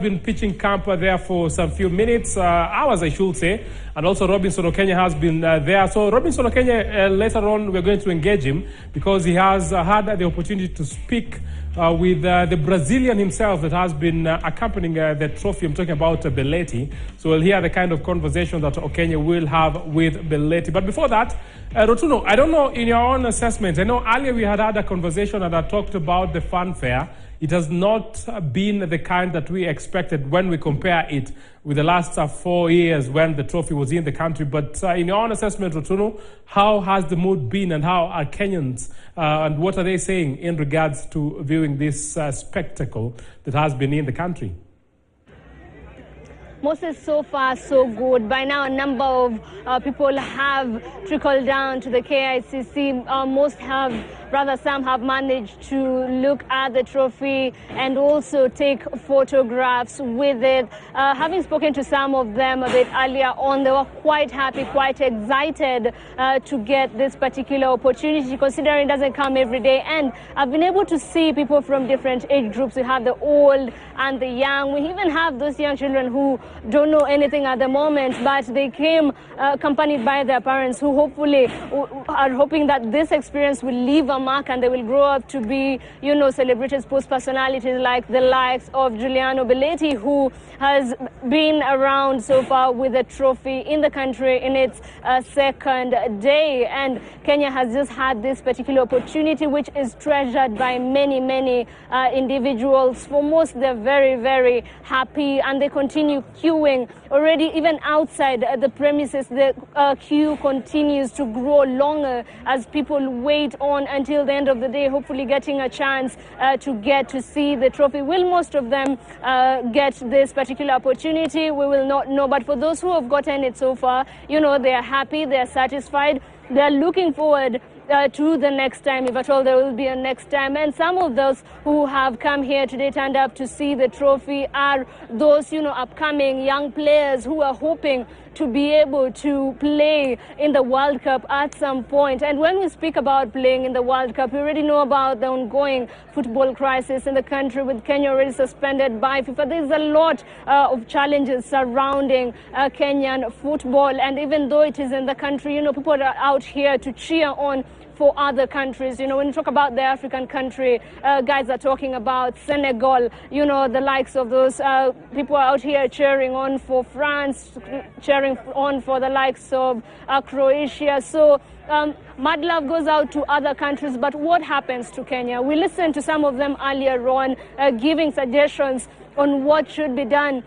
Been pitching camp there for some few minutes, hours I should say, and also Robinson Okenya has been there. So Robinson Okenya, later on we're going to engage him because he has had the opportunity to speak with the Brazilian himself that has been accompanying the trophy. I'm talking about Belletti. So we'll hear the kind of conversation that Okenya will have with Belletti. But before that, Rotuno, I don't know, in your own assessment, I know earlier we had a conversation and I talked about the fanfare. It has not been the kind that we expected when we compare it with the last 4 years when the trophy was in the country. But in your own assessment, Rotuno, how has the mood been and how are Kenyans and what are they saying in regards to viewing this spectacle that has been in the country? Moses, so far so good. By now, a number of people have trickled down to the KICC. Some have managed to look at the trophy and also take photographs with it. Having spoken to some of them a bit earlier on, they were quite happy, quite excited to get this particular opportunity, considering it doesn't come every day. And I've been able to see people from different age groups. We have the old and the young. We even have those young children who don't know anything at the moment, but they came accompanied by their parents who hopefully are hoping that this experience will leave a mark and they will grow up to be, celebrated sports personalities like the likes of Giuliano Belletti, who has been around so far with a trophy in the country in its second day. And Kenya has just had this particular opportunity, which is treasured by many, many individuals. For most, they're very, very happy and they continue queuing. Already, even outside the premises, the queue continues to grow longer as people wait on until the end of the day, hopefully getting a chance to get to see the trophy. Will most of them get this particular opportunity? We will not know. But for those who have gotten it so far, they are happy, they are satisfied, they are looking forward to the next time, if at all there will be a next time. And some of those who have come here today, turned up to see the trophy, are those, upcoming young players who are hoping to be able to play in the World Cup at some point. And when we speak about playing in the World Cup, we already know about the ongoing football crisis in the country, with Kenya already suspended by FIFA. There's a lot of challenges surrounding Kenyan football. And even though it is in the country, people are out here to cheer on for other countries. When you talk about the African country, guys are talking about Senegal, the likes of those people are out here cheering on for France, cheering on for the likes of Croatia. So mad love goes out to other countries, but what happens to Kenya? We listened to some of them earlier on, giving suggestions on what should be done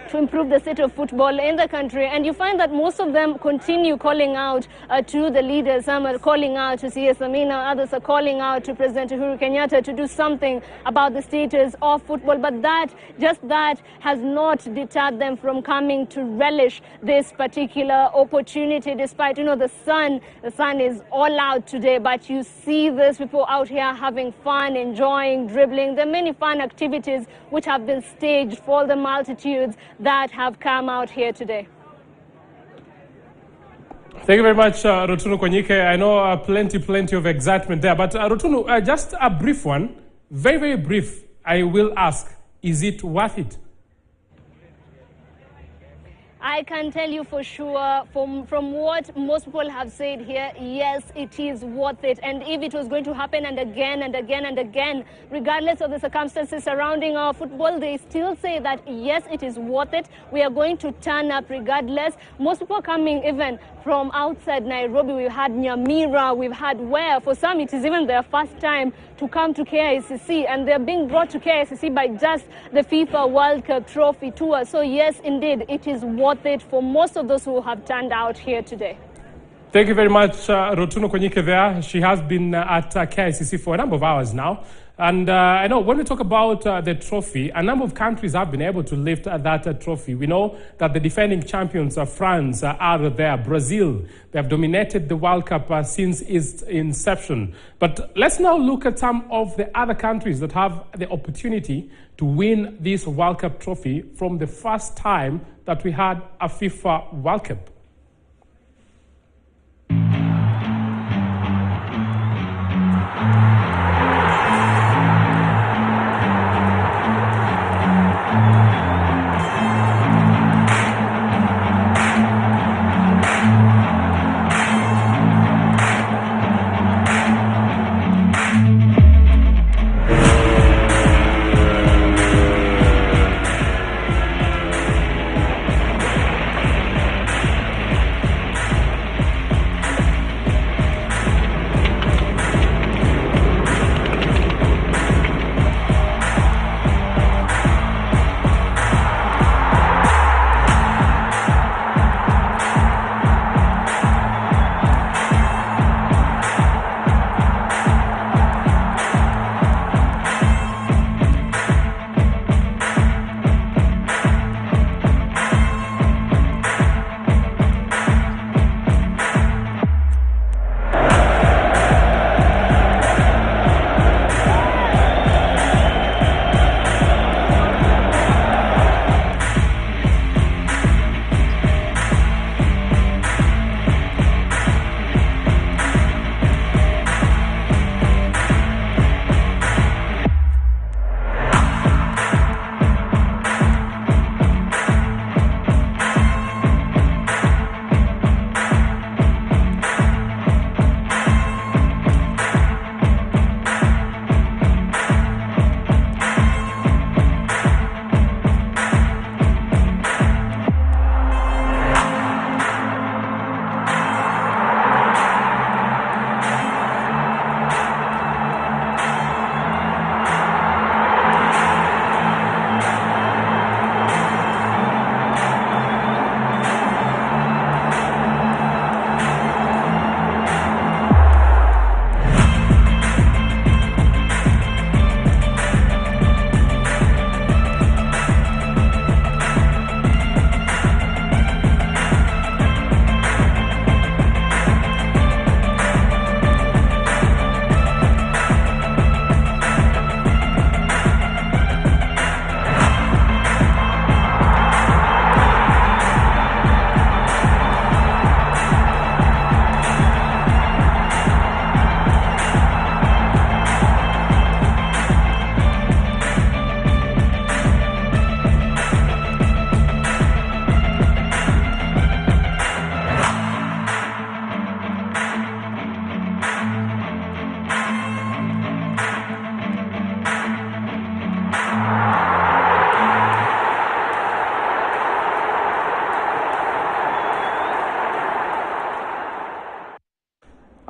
to improve the state of football in the country. And you find that most of them continue calling out to the leaders. Some are calling out to CS Amina, others are calling out to President Uhuru Kenyatta to do something about the status of football. But that has not deterred them from coming to relish this particular opportunity, despite, the sun is all out today. But you see these people out here having fun, enjoying, dribbling. There are many fun activities which have been staged for the multitudes that have come out here today. Thank you very much, Rotuno Konyike. I know plenty of excitement there. But Rotuno, just a brief one, very, very brief. I will ask, is it worth it? I can tell you for sure, from what most people have said here, yes, it is worth it. And if it was going to happen and again and again and again, regardless of the circumstances surrounding our football, they still say that, yes, it is worth it. We are going to turn up regardless. Most people coming even from outside Nairobi. We've had Nyamira, we've had where, for some it is even their first time to come to KICC, and they're being brought to KICC by just the FIFA World Cup trophy tour. So yes, indeed, it is worth it for most of those who have turned out here today. Thank you very much, Rotuno Konyike there. She has been at KICC for a number of hours now. And I know when we talk about the trophy, a number of countries have been able to lift that trophy. We know that the defending champions of France are there. Brazil, they have dominated the World Cup since its inception. But let's now look at some of the other countries that have the opportunity to win this World Cup trophy from the first time that we had a FIFA World Cup.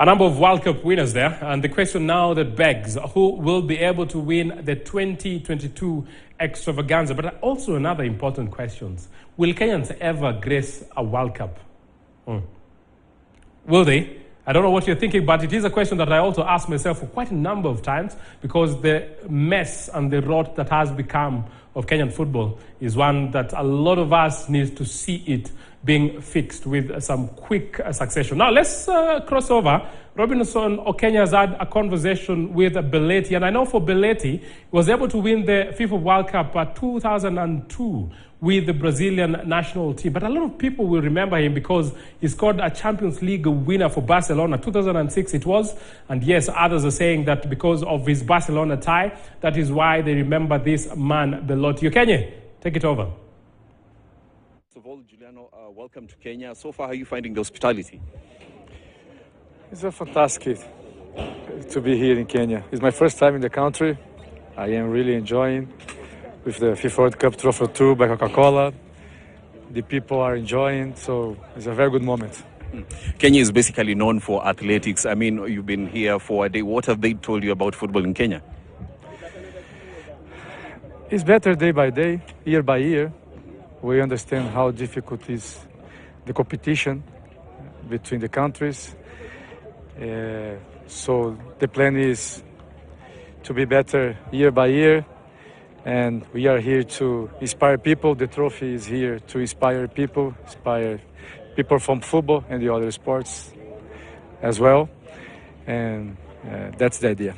A number of World Cup winners there, and the question now that begs, who will be able to win the 2022 extravaganza? But also another important question, will Kenyans ever grace a World Cup? Will they? I don't know what you're thinking, but it is a question that I also ask myself for quite a number of times, because the mess and the rot that has become of Kenyan football is one that a lot of us need to see it being fixed with some quick succession. Now, let's cross over. Robinson Okenya has had a conversation with Belletti, and I know for Belletti, he was able to win the FIFA World Cup 2002 with the Brazilian national team. But a lot of people will remember him because he scored a Champions League winner for Barcelona, 2006 it was. And yes, others are saying that because of his Barcelona tie, that is why they remember this man, Belletti. Okenya, take it over. First of all, Juliano, welcome to Kenya. So far, how are you finding the hospitality? It's a fantastic to be here in Kenya. It's my first time in the country. I am really enjoying with the FIFA World Cup Trophy 2 by Coca-Cola. The people are enjoying, so it's a very good moment. Kenya is basically known for athletics. I mean, you've been here for a day. What have they told you about football in Kenya? It's better day by day, year by year. We understand how difficult is the competition between the countries. So the plan is to be better year by year, and we are here to inspire people. The trophy is here to inspire people from football and the other sports as well, and that's the idea.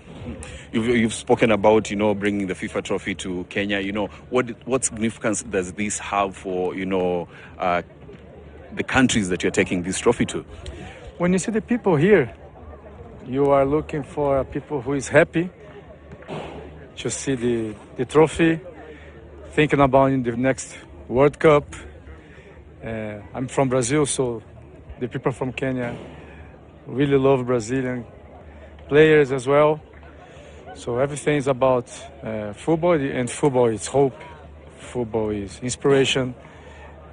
You've spoken about, bringing the FIFA trophy to Kenya. What significance does this have for, the countries that you're taking this trophy to? When you see the people here, you are looking for people who is happy to see the trophy, thinking about in the next World Cup. I'm from Brazil, so the people from Kenya really love Brazilian players as well. So everything is about football, and football is hope, football is inspiration,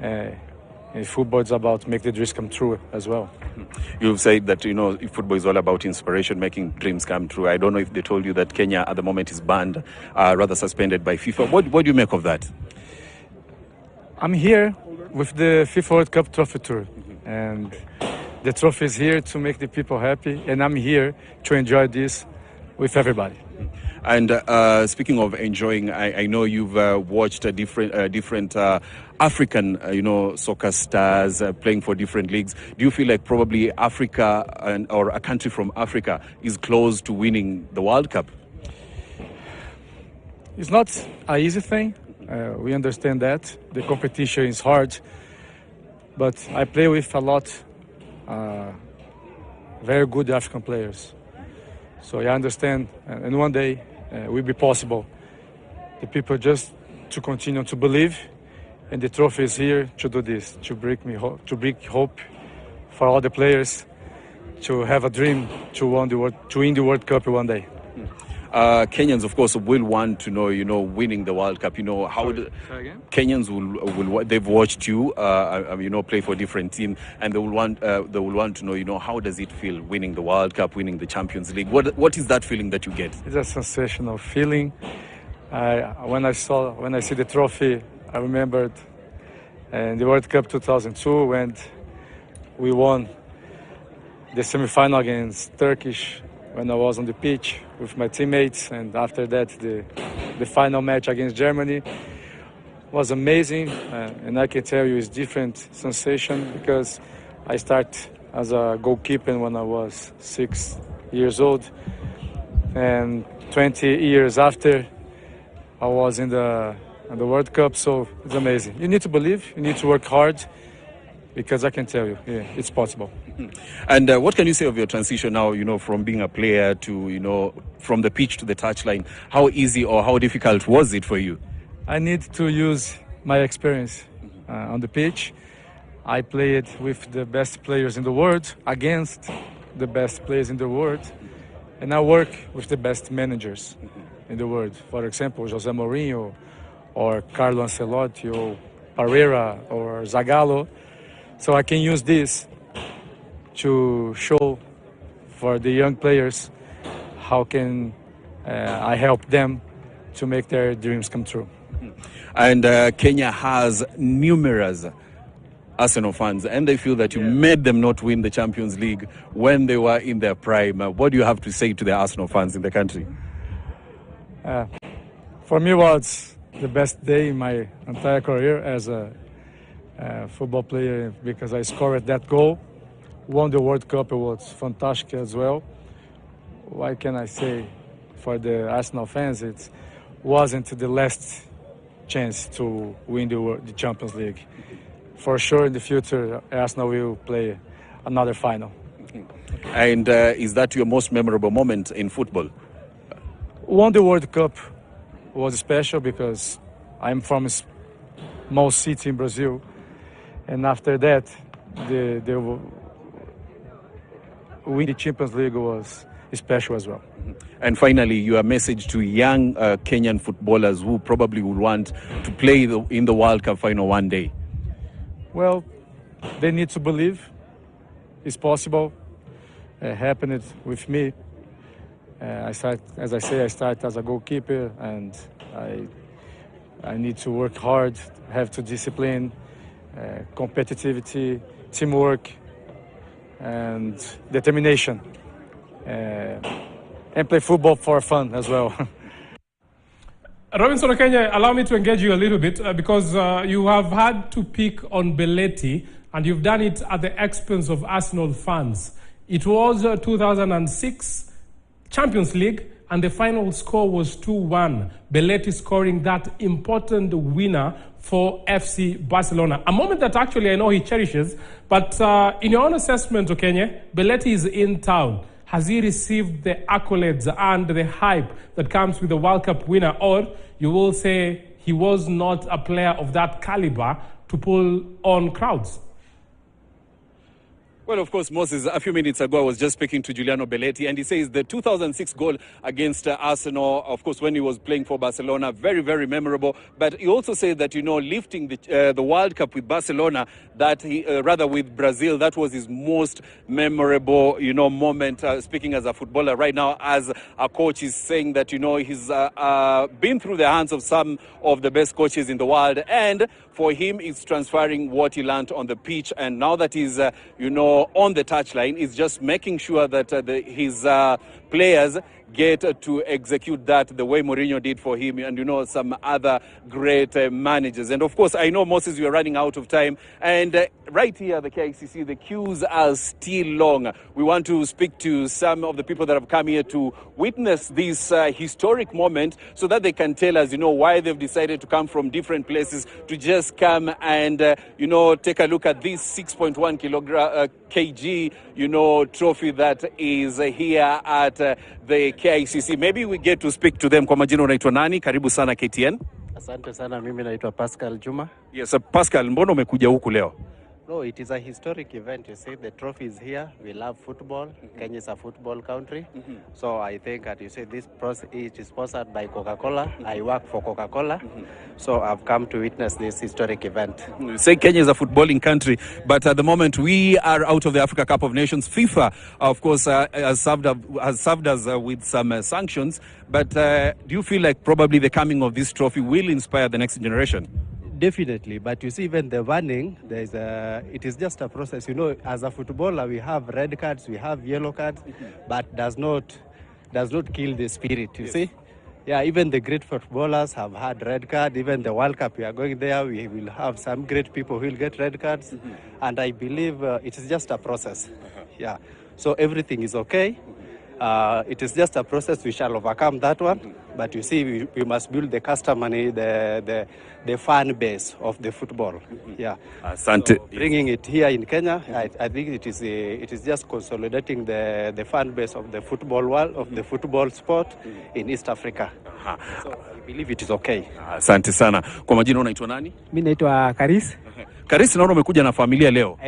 and football is about make the dreams come true as well. You've said that, football is all about inspiration, making dreams come true. I don't know if they told you that Kenya at the moment is banned, rather suspended by FIFA. What do you make of that? I'm here with the FIFA World Cup Trophy Tour, and the trophy is here to make the people happy, and I'm here to enjoy this with everybody. And speaking of enjoying, I know you've watched different African, soccer stars playing for different leagues. Do you feel like probably Africa or a country from Africa is close to winning the World Cup? It's not an easy thing. We understand that. The competition is hard. But I play with a lot very good African players. So I understand, and one day it will be possible. The people just to continue to believe, and the trophy is here to do this, to bring hope for all the players, to have a dream to win the World Cup one day. Kenyans, of course, will want to know, winning the World Cup. How Kenyans will they've watched you, play for different teams, and they will want to know, how does it feel winning the World Cup, winning the Champions League? What is that feeling that you get? It's a sensational feeling. When I see the trophy, I remembered in the World Cup 2002 when we won the semi-final against Turkish. When I was on the pitch with my teammates, and after that the final match against Germany was amazing, and I can tell you it's different sensation because I start as a goalkeeper when I was 6 years old, and 20 years after I was in the World Cup, so it's amazing. You need to believe, you need to work hard, because I can tell you, it's possible. And what can you say of your transition now, from being a player to, from the pitch to the touchline? How easy or how difficult was it for you? I need to use my experience on the pitch. I played with the best players in the world, against the best players in the world, and I work with the best managers in the world. For example, José Mourinho, or Carlo Ancelotti, or Pereira, or Zagallo. So I can use this to show for the young players, how can I help them to make their dreams come true. And Kenya has numerous Arsenal fans, and they feel that you made them not win the Champions League when they were in their prime. What do you have to say to the Arsenal fans in the country? For me, it was the best day in my entire career as a football player, because I scored that goal, won the World Cup. It was fantastic as well. What can I say for the Arsenal fans? It wasn't the last chance to win the Champions League. For sure, in the future, Arsenal will play another final. And is that your most memorable moment in football? Won the World Cup was special because I'm from a small city in Brazil, and after that, the win the Champions League was special as well. And finally, your message to young Kenyan footballers who probably will want to play in the World Cup final one day. Well, they need to believe it's possible. It happened with me. I start as a goalkeeper, and I need to work hard, have to discipline, competitivity, teamwork, and determination, and play football for fun as well. Robinson Okenya, allow me to engage you a little bit because you have had to pick on Belletti, and you've done it at the expense of Arsenal fans. It was 2006 Champions League, and the final score was 2-1. Belletti scoring that important winner for FC Barcelona. A moment that actually I know he cherishes, but in your own assessment, Okenya, Belletti is in town. Has he received the accolades and the hype that comes with the World Cup winner? Or you will say he was not a player of that caliber to pull on crowds? Well, of course, Moses, a few minutes ago, I was just speaking to Giuliano Belletti, and he says the 2006 goal against Arsenal, of course, when he was playing for Barcelona, very, very memorable. But he also said that, lifting the World Cup with Barcelona, that rather with Brazil, that was his most memorable, moment, speaking as a footballer. Right now, as a coach, is saying that, he's been through the hands of some of the best coaches in the world. And for him, it's transferring what he learned on the pitch. And now that he's, on the touchline, is just making sure that his players get to execute that the way Mourinho did for him, and some other great managers. And of course, I know, Moses, we are running out of time, and right here at the KICC, the queues are still long. We want to speak to some of the people that have come here to witness this historic moment, so that they can tell us, why they've decided to come from different places to just come and, take a look at this 6.1 kg, trophy that is here at the KICC. Maybe we get to speak to them. Kwa majina unaitwa nani? Karibu sana KTN. Asante sana, mimi naitwa Pascal Juma. Yes, Pascal, mbona umekuja huku leo? No, it is a historic event. You see, the trophy is here. We love football. Kenya is a football country. So I think that you say this it is sponsored by Coca-Cola. I work for Coca-Cola. So I've come to witness this historic event. You say Kenya is a footballing country, but at the moment we are out of the Africa Cup of Nations. FIFA, of course, has served us with some sanctions. But do you feel like probably the coming of this trophy will inspire the next generation? Definitely, but you see, even the banning, it is just a process. As a footballer, we have red cards, we have yellow cards, but does not kill the spirit. You see, yeah, even the great footballers have had red card. Even the World Cup, we are going there. We will have some great people who will get red cards, and I believe it is just a process. Yeah, so everything is okay. It is just a process. We shall overcome that one. But you see, we must build the customary, the fan base of the football. Yeah. So bringing it here in Kenya, I think it is just consolidating the fan base of the football world, of the football sport in East Africa. So I believe it is okay. Asante sana. Kwa majina unaitwa nani? Mimi naitwa Karis. Karis, naona umekuja na familia leo.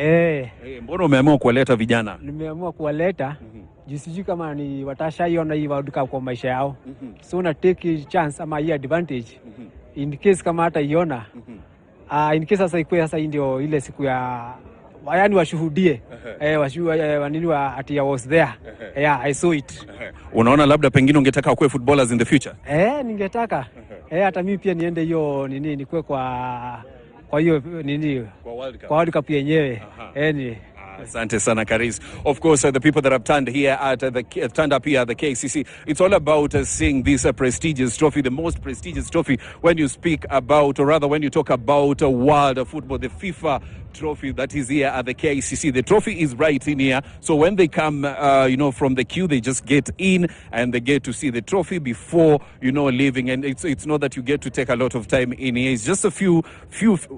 Mbona umeamua kuwaleta vijana? Nimeamua kuwaleta sijui kama ni watashaiona hii World Cup kwa maisha yao. So na take chance ama hii advantage in case kama hata iona. In case sasa ikuwe sasa ndio ile siku ya yani washuhudie ati I was there. Yeah, I saw it. Unaona labda pengine ungetaka kuwe footballers in the future? Ningetaka. Hata mimi pia niende hiyo nikuwe kwa hiyo kwa World Cup yenyewe. Asante sana, Karis. Of course, the people that have turned here turned up here at the KICC, it's all about seeing this prestigious trophy, the most prestigious trophy when you speak about, or rather when you talk about world football, the FIFA trophy that is here at the KICC. The trophy is right in here. So when they come, from the queue, they just get in and they get to see the trophy before, leaving. And it's not that you get to take a lot of time in here. It's just a few,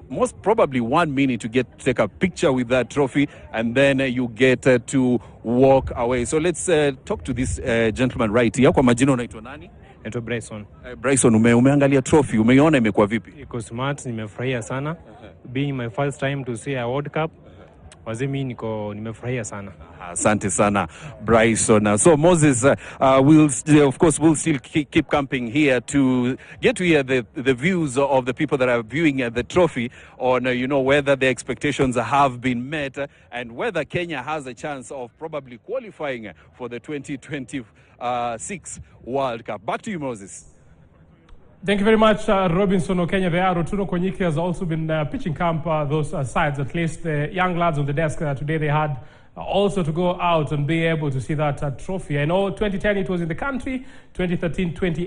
most probably 1 minute to take a picture with that trophy, and then you get to walk away. So let's talk to this gentleman right here. Kwa majina unaitwa nani? Naitwa Bryson. Bryson, umeangalia trophy, umeiona imekuwa vipi? Iko smart, nimefurahia sana. Being my first time to see a World Cup, wazimi nimefurahia sana. Asante sana, Bryson. So Moses, we'll still keep camping here to get to hear the views of the people that are viewing the trophy on, whether the expectations have been met and whether Kenya has a chance of probably qualifying for the 2026 World Cup. Back to you, Moses. Thank you very much, Robinson Okenya there. Rotuno Konyiki has also been pitching camp those sides. At least the young lads on the desk today, they had also to go out and be able to see that trophy. I know 2010 it was in the country, 2013, 2018.